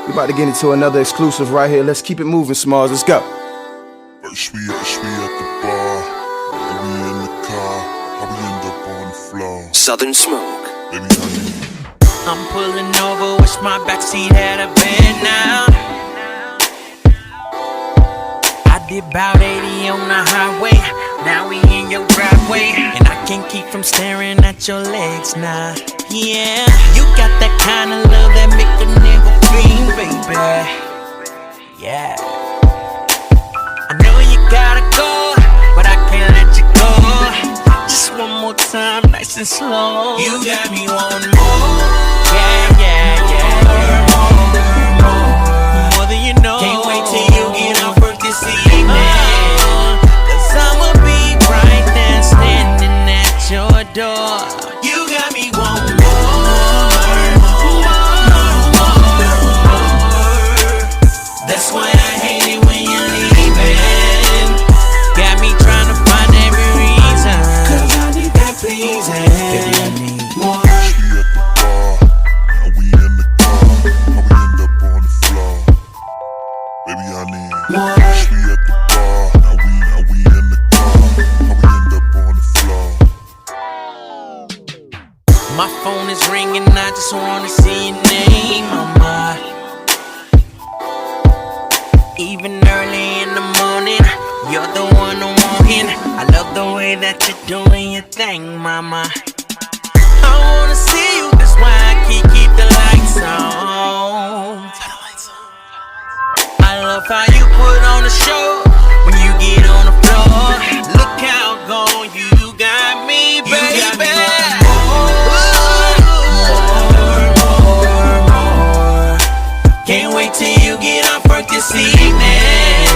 We about to get into another exclusive right here. Let's keep it moving, Smalls. Let's go. First we at the bar, and we in the car, how we end up on the floor. Southern Smoke. Baby, honey. I'm pulling over, wish my backseat had a bed now. I did about 80 on the highway, now we in your driveway, and I can't keep from staring at your legs now. Yeah, you got that kind of love that make a nigga feel, baby. Yeah, I know you gotta go, but I can't let you go. Just one more time, nice and slow. You got me wanting more. Yeah, yeah, yeah. More than you know. Can't wait till you get off work this evening. Cause I'ma be right there standing at your door. You got me wanting more. That's why I hate it when you're leaving. Got me trying to find every reason. Cause I need that pleasing. Baby, I need more. Baby, I need more. We at the bar, now we in the car, how we end up on the floor. My phone is ringing, I just wanna see your name, mama. Even early in the morning, you're the one I'm wanting. I love the way that you're doing your thing, mama. I wanna see you, that's why I keep the lights on. I love how you put on the show when you get on the floor. Look how gone you got me, baby. You got me more. Can't wait till you get off work this evening.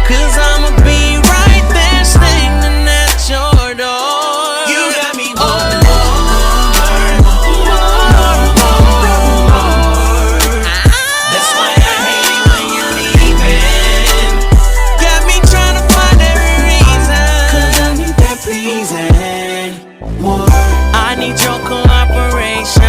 Cause I'ma be right there standing at your door. You got me more. That's why I hate it when you're leaving. Got me trying to find every reason. Cause I need that pleasing more. I need your cooperation.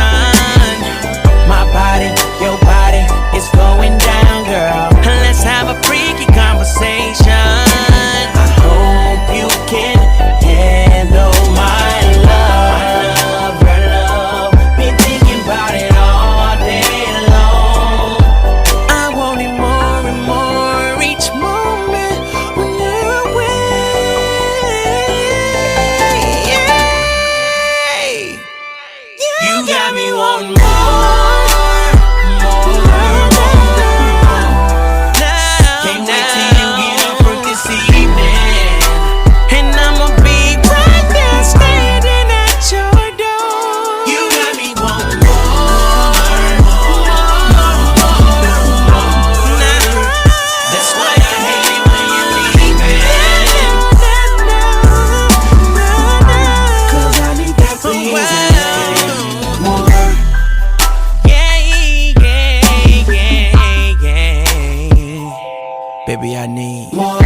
My body, your body is going down, girl. Let's have a freaky conversation. I hope you can handle my love, your love. Been thinking about it all day long. I want it more and more each moment when you're away. You got me wanting more. Baby, I need more.